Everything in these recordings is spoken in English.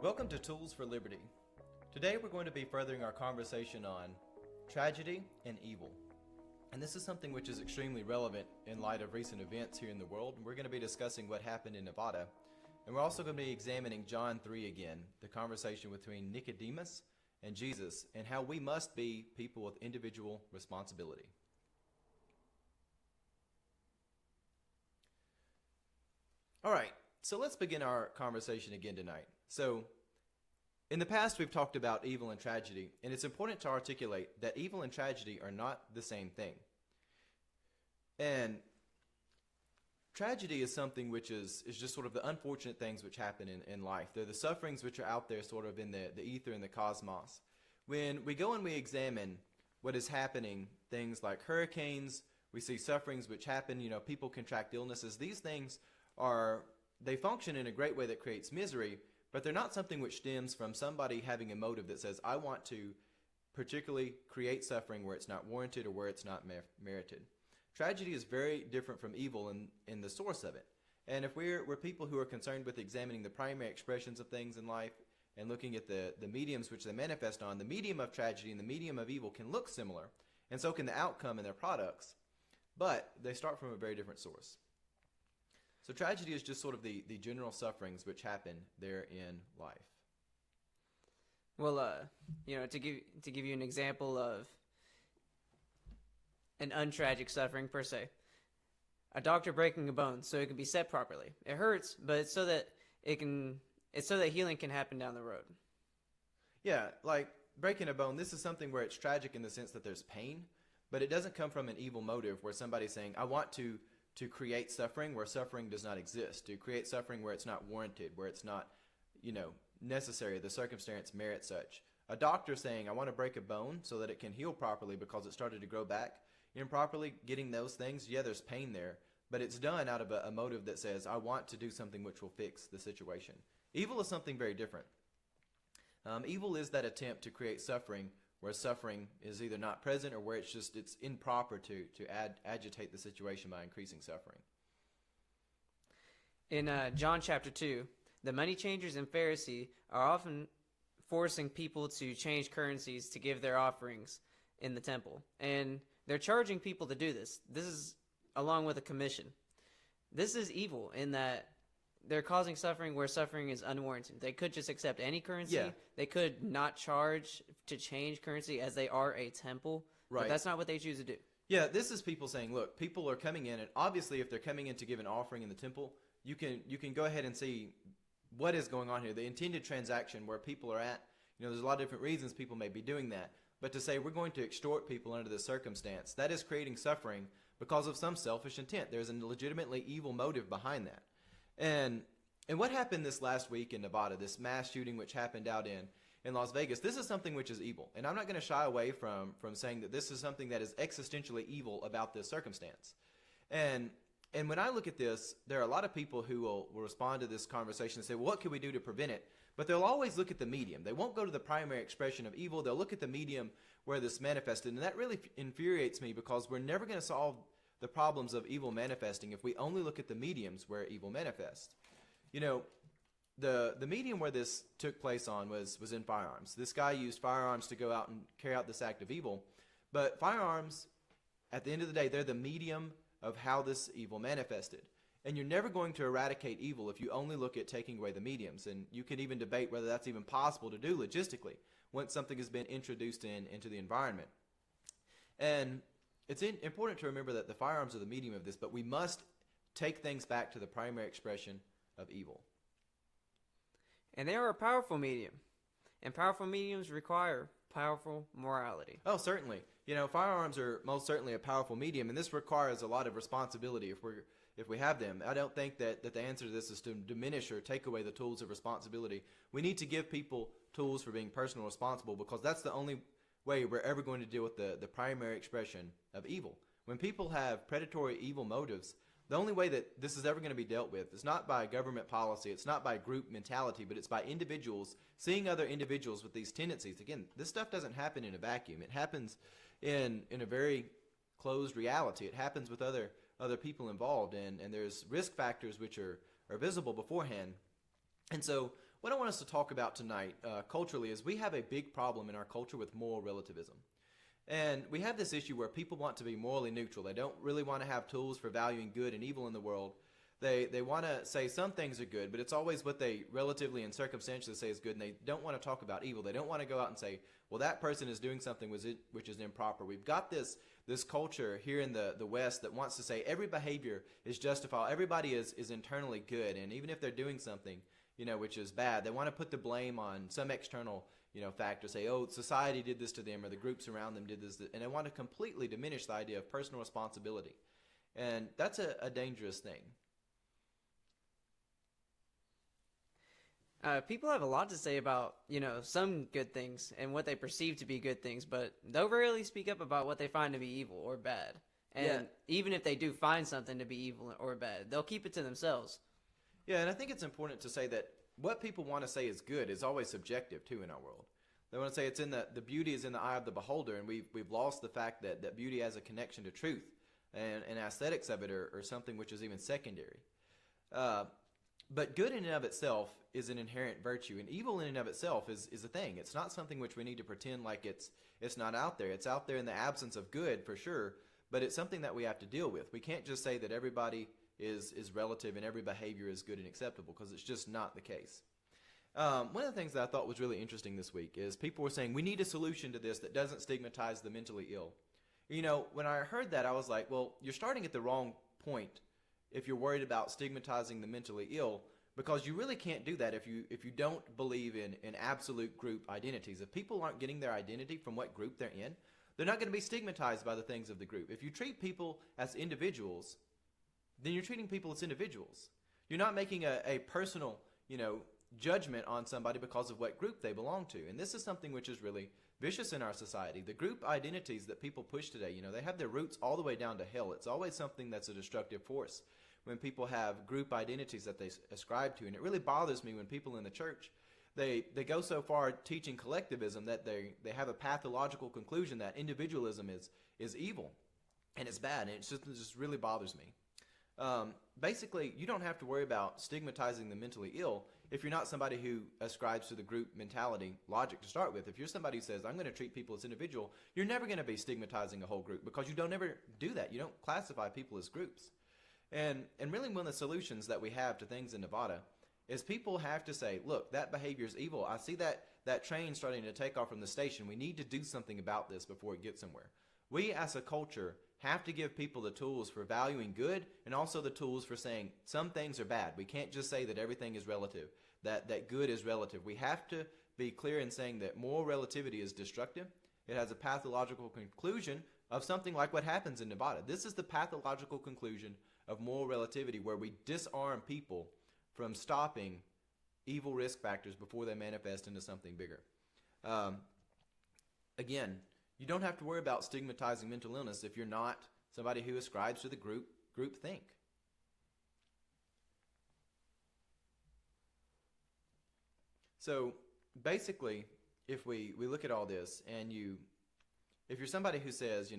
Welcome to Tools for Liberty. Today we're going to be furthering our conversation on tragedy and evil. And this is something which is extremely relevant in light of recent events here in the world. And we're going to be discussing what happened in Nevada. And we're also going to be examining John 3 again, the conversation between Nicodemus and Jesus, and how we must be people with individual responsibility. All right, so let's begin our conversation again tonight. So, in the past, we've talked about evil and tragedy, and it's important to articulate that evil and tragedy are not the same thing. And tragedy is something which is just sort of the unfortunate things which happen in life. They're the sufferings which are out there sort of in the ether and the cosmos. When we go and we examine what is happening, things like hurricanes, we see sufferings which happen, people contract illnesses. These things they function in a great way that creates misery, but they're not something which stems from somebody having a motive that says, I want to particularly create suffering where it's not warranted or where it's not merited. Tragedy is very different from evil in the source of it. And if we're people who are concerned with examining the primary expressions of things in life and looking at the mediums which they manifest on, the medium of tragedy and the medium of evil can look similar, and so can the outcome and their products, but they start from a very different source. So tragedy is just sort of the general sufferings which happen there in life. Well, to give you an example of an untragic suffering per se, a doctor breaking a bone so it can be set properly. It hurts, but it's so that healing can happen down the road. Yeah, like breaking a bone, this is something where it's tragic in the sense that there's pain, but it doesn't come from an evil motive where somebody's saying, I want to create suffering where suffering does not exist, to create suffering where it's not warranted, where it's not, necessary, the circumstance merits such. A doctor saying, I want to break a bone so that it can heal properly because it started to grow back, improperly getting those things, yeah, there's pain there, but it's done out of a motive that says, I want to do something which will fix the situation. Evil is something very different. Evil is that attempt to create suffering where suffering is either not present or where it's improper to agitate the situation by increasing suffering. In John chapter 2, the money changers and Pharisee are often forcing people to change currencies to give their offerings in the temple. And they're charging people to do this. This is along with a commission. This is evil in that they're causing suffering where suffering is unwarranted. They could just accept any currency. Yeah. They could not charge to change currency as they are a temple. Right. But that's not what they choose to do. Yeah, this is people saying, look, people are coming in, and obviously if they're coming in to give an offering in the temple, you can go ahead and see what is going on here. The intended transaction where people are at, there's a lot of different reasons people may be doing that. But to say we're going to extort people under this circumstance, that is creating suffering because of some selfish intent. There's a legitimately evil motive behind that. And what happened this last week in Nevada, this mass shooting which happened out in Las Vegas, this is something which is evil. And I'm not going to shy away from saying that this is something that is existentially evil about this circumstance. And when I look at this, there are a lot of people who will respond to this conversation and say, well, what can we do to prevent it? But they'll always look at the medium. They won't go to the primary expression of evil. They'll look at the medium where this manifested. And that really infuriates me because we're never going to solve the problems of evil manifesting if we only look at the mediums where evil manifests. The medium where this took place on was in firearms. This guy used firearms to go out and carry out this act of evil. But firearms, at the end of the day, they're the medium of how this evil manifested. And you're never going to eradicate evil if you only look at taking away the mediums. And you can even debate whether that's even possible to do logistically once something has been introduced into the environment. And it's important to remember that the firearms are the medium of this, but we must take things back to the primary expression of evil. And they are a powerful medium. And powerful mediums require powerful morality. Oh, certainly. Firearms are most certainly a powerful medium, and this requires a lot of responsibility if we have them. I don't think that the answer to this is to diminish or take away the tools of responsibility. We need to give people tools for being personally responsible because that's the only way we're ever going to deal with the primary expression of evil. When people have predatory evil motives, the only way that this is ever going to be dealt with is not by government policy, it's not by group mentality, but it's by individuals seeing other individuals with these tendencies. Again, this stuff doesn't happen in a vacuum. It happens in a very closed reality. It happens with other people involved, and there's risk factors which are visible beforehand. And so what I want us to talk about tonight culturally is we have a big problem in our culture with moral relativism. And we have this issue where people want to be morally neutral. They don't really want to have tools for valuing good and evil in the world. They want to say some things are good, but it's always what they relatively and circumstantially say is good, and they don't want to talk about evil. They don't want to go out and say, well, that person is doing something which is improper. We've got this culture here in the West that wants to say every behavior is justifiable. Everybody is internally good, and even if they're doing something, which is bad, they want to put the blame on some external factor, say, oh, society did this to them or the groups around them did this, and they want to completely diminish the idea of personal responsibility. And that's a dangerous thing. People have a lot to say about, some good things and what they perceive to be good things, but they'll rarely speak up about what they find to be evil or bad. And even if they do find something to be evil or bad, they'll keep it to themselves. Yeah, and I think it's important to say that what people want to say is good is always subjective, too, in our world. They want to say it's in the beauty is in the eye of the beholder, and we've lost the fact that beauty has a connection to truth, and aesthetics of it are something which is even secondary. But good in and of itself is an inherent virtue, and evil in and of itself is a thing. It's not something which we need to pretend like it's not out there. It's out there in the absence of good, for sure, but it's something that we have to deal with. We can't just say that everybody is relative and every behavior is good and acceptable, because it's just not the case. One of the things that I thought was really interesting this week is people were saying we need a solution to this that doesn't stigmatize the mentally ill. When I heard that, I was like, well, you're starting at the wrong point if you're worried about stigmatizing the mentally ill, because you really can't do that if you don't believe in absolute group identities. If people aren't getting their identity from what group they're in, they're not going to be stigmatized by the things of the group. If you treat people as individuals, then you're treating people as individuals. You're not making a personal, judgment on somebody because of what group they belong to. And this is something which is really vicious in our society. The group identities that people push today, they have their roots all the way down to hell. It's always something that's a destructive force when people have group identities that they ascribe to. And it really bothers me when people in the church, they go so far teaching collectivism that they have a pathological conclusion that individualism is evil and it's bad. And it just really bothers me. Basically, you don't have to worry about stigmatizing the mentally ill if you're not somebody who ascribes to the group mentality logic to start with. If you're somebody who says, I'm going to treat people as individual, you're never going to be stigmatizing a whole group, because you don't ever do that. You don't classify people as groups. And really one of the solutions that we have to things in Nevada is people have to say, look, that behavior is evil. I see that train starting to take off from the station. We need to do something about this before it gets somewhere. We as a culture have to give people the tools for valuing good and also the tools for saying some things are bad. We can't just say that everything is relative, that good is relative. We have to be clear in saying that moral relativity is destructive. It has a pathological conclusion of something like what happens in Nevada. This is the pathological conclusion of moral relativity, where we disarm people from stopping evil risk factors before they manifest into something bigger. Again, you don't have to worry about stigmatizing mental illness if you're not somebody who ascribes to the group think. So basically, if we look at all this, and if you're somebody who says,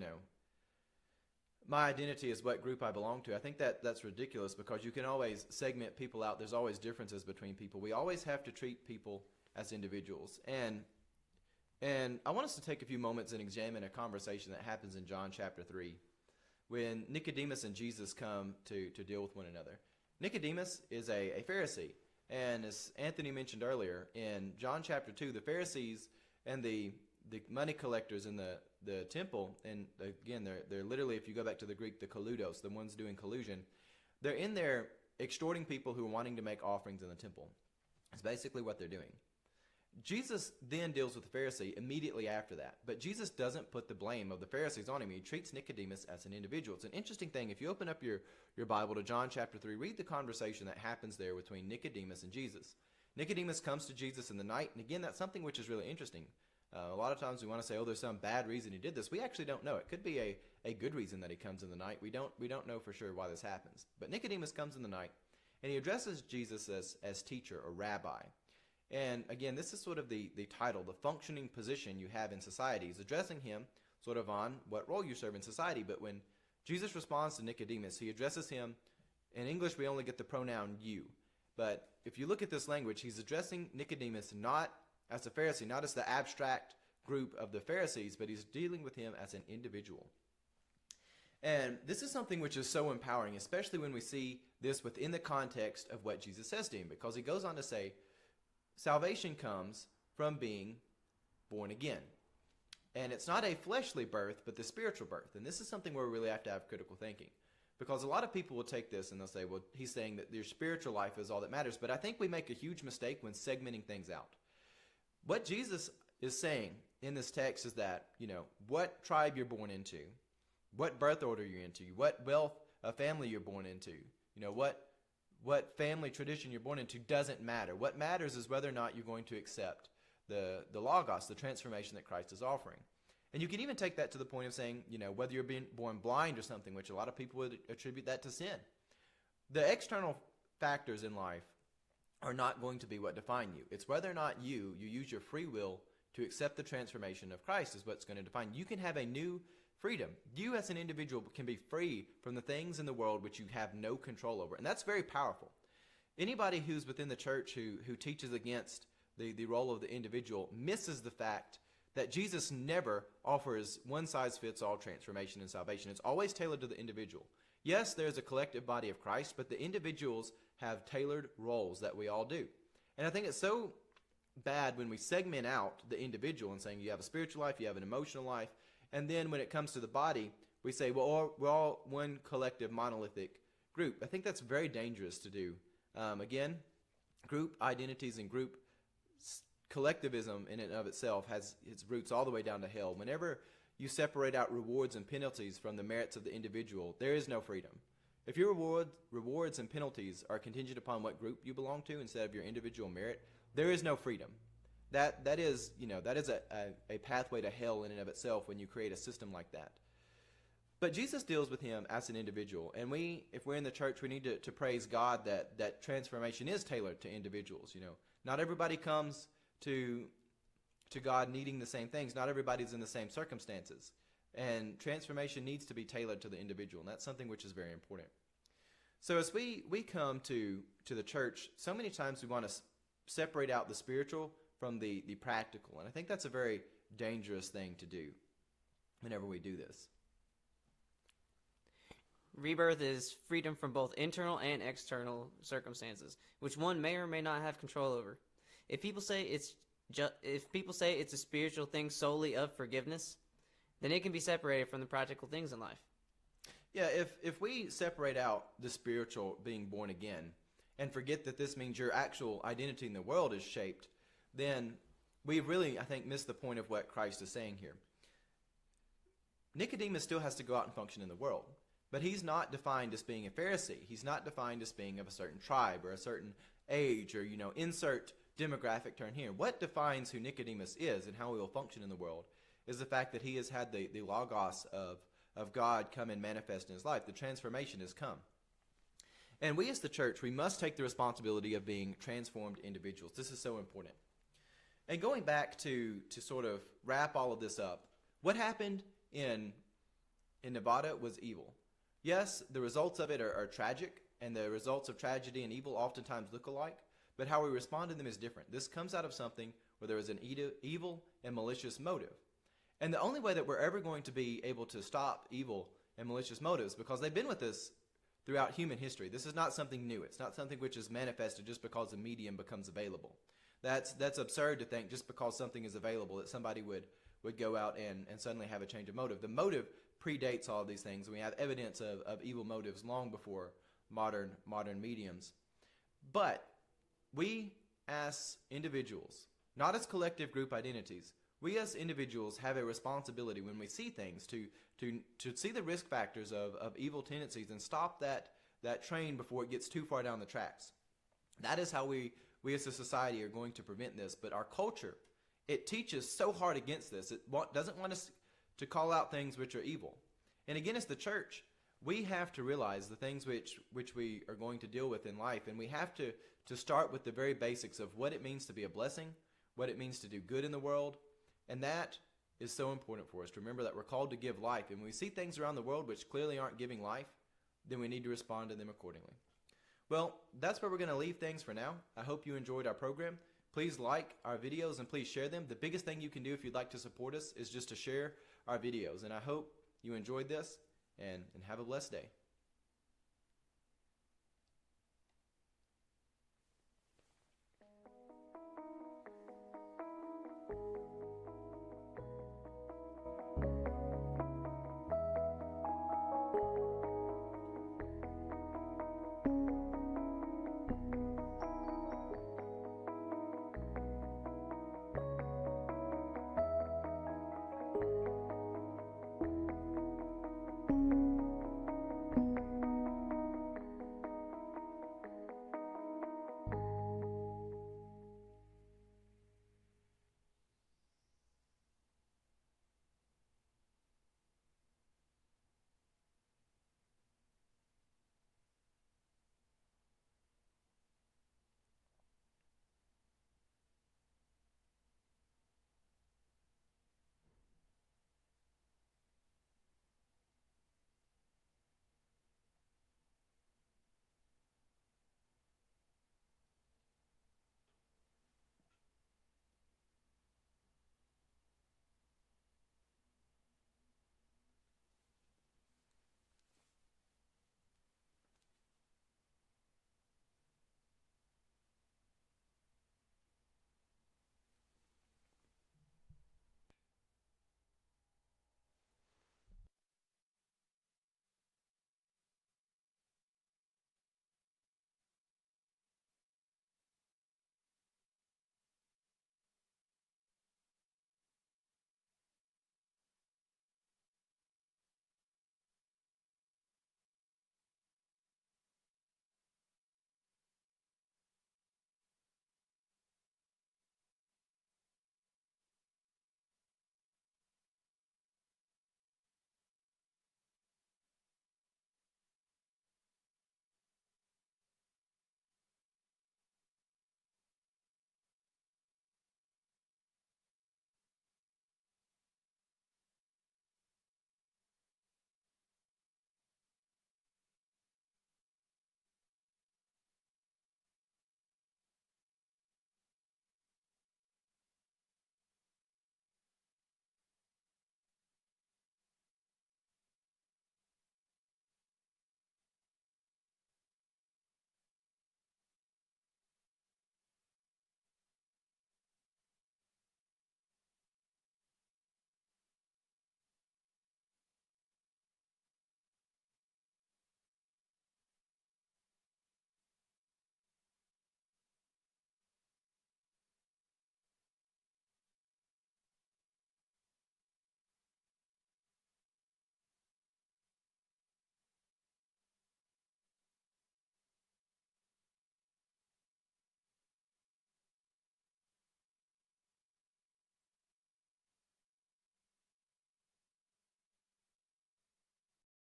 my identity is what group I belong to, I think that's ridiculous, because you can always segment people out. There's always differences between people. We always have to treat people as individuals. And I want us to take a few moments and examine a conversation that happens in John chapter 3 when Nicodemus and Jesus come to deal with one another. Nicodemus is a Pharisee. And as Anthony mentioned earlier, in John chapter 2, the Pharisees and the money collectors in the temple, and again, they're literally, if you go back to the Greek, the colludos, the ones doing collusion, they're in there extorting people who are wanting to make offerings in the temple. It's basically what they're doing. Jesus then deals with the Pharisee immediately after that. But Jesus doesn't put the blame of the Pharisees on him. He treats Nicodemus as an individual. It's an interesting thing. If you open up your Bible to John chapter 3, read the conversation that happens there between Nicodemus and Jesus. Nicodemus comes to Jesus in the night. And again, that's something which is really interesting. A lot of times we want to say, oh, there's some bad reason he did this. We actually don't know. It could be a good reason that he comes in the night. We don't know for sure why this happens. But Nicodemus comes in the night, and he addresses Jesus as teacher or rabbi. And again, this is sort of the title, the functioning position you have in society. He's addressing him sort of on what role you serve in society. But when Jesus responds to Nicodemus, he addresses him, in English we only get the pronoun you. But if you look at this language, he's addressing Nicodemus not as a Pharisee, not as the abstract group of the Pharisees, but he's dealing with him as an individual. And this is something which is so empowering, especially when we see this within the context of what Jesus says to him, because he goes on to say, salvation comes from being born again. And it's not a fleshly birth, but the spiritual birth. And this is something where we really have to have critical thinking. Because a lot of people will take this and they'll say, well, he's saying that your spiritual life is all that matters. But I think we make a huge mistake when segmenting things out. What Jesus is saying in this text is that, what tribe you're born into, what birth order you're into, what wealth of family you're born into, what family tradition you're born into doesn't matter. What matters is whether or not you're going to accept the Logos, the transformation that Christ is offering. And you can even take that to the point of saying, whether you're being born blind or something, which a lot of people would attribute that to sin. The external factors in life are not going to be what define you. It's whether or not you use your free will to accept the transformation of Christ is what's going to define you. You can have a new freedom. You as an individual can be free from the things in the world which you have no control over. And that's very powerful. Anybody who's within the church who teaches against the role of the individual misses the fact that Jesus never offers one-size-fits-all transformation and salvation. It's always tailored to the individual. Yes, there's a collective body of Christ, but the individuals have tailored roles that we all do. And I think it's so bad when we segment out the individual and saying you have a spiritual life, you have an emotional life, and then when it comes to the body, we say, well, we're all one collective monolithic group. I think that's very dangerous to do. Again, group identities and group collectivism in and of itself has its roots all the way down to hell. Whenever you separate out rewards and penalties from the merits of the individual, there is no freedom. If your rewards and penalties are contingent upon what group you belong to instead of your individual merit, there is no freedom. That is a pathway to hell in and of itself when you create a system like that. But Jesus deals with him as an individual, and if we're in the church, we need to praise God that transformation is tailored to individuals. Not everybody comes to God needing the same things. Not everybody's in the same circumstances. And transformation needs to be tailored to the individual, and that's something which is very important. So as we come to the church, so many times we want to separate out the spiritual from the practical. And I think that's a very dangerous thing to do whenever we do this. Rebirth is freedom from both internal and external circumstances, which one may or may not have control over. If people say it's a spiritual thing solely of forgiveness, then it can be separated from the practical things in life. Yeah, if we separate out the spiritual being born again and forget that this means your actual identity in the world is shaped, then we've really, I think, missed the point of what Christ is saying here. Nicodemus still has to go out and function in the world, but he's not defined as being a Pharisee. He's not defined as being of a certain tribe or a certain age or, insert demographic term here. What defines who Nicodemus is and how he will function in the world is the fact that he has had the Logos of God come and manifest in his life. The transformation has come. And we as the church, we must take the responsibility of being transformed individuals. This is so important. And going back to sort of wrap all of this up, what happened in Nevada was evil. Yes, the results of it are tragic, and the results of tragedy and evil oftentimes look alike, but how we respond to them is different. This comes out of something where there is an evil and malicious motive. And the only way that we're ever going to be able to stop evil and malicious motives, because they've been with us throughout human history. This is not something new. It's not something which is manifested just because a medium becomes available. That's absurd to think just because something is available that somebody would go out and suddenly have a change of motive. The motive predates all of these things. We have evidence of evil motives long before modern mediums. But we as individuals, not as collective group identities, we as individuals have a responsibility when we see things to see the risk factors of evil tendencies and stop that train before it gets too far down the tracks. That is how we as a society are going to prevent this. But our culture, it teaches so hard against this. It doesn't want us to call out things which are evil. And again, as the church, we have to realize the things which we are going to deal with in life, and we have to start with the very basics of what it means to be a blessing, what it means to do good in the world, and that is so important for us to remember that we're called to give life. And when we see things around the world which clearly aren't giving life, then we need to respond to them accordingly. Well, that's where we're going to leave things for now. I hope you enjoyed our program. Please like our videos and please share them. The biggest thing you can do if you'd like to support us is just to share our videos. And I hope you enjoyed this and have a blessed day.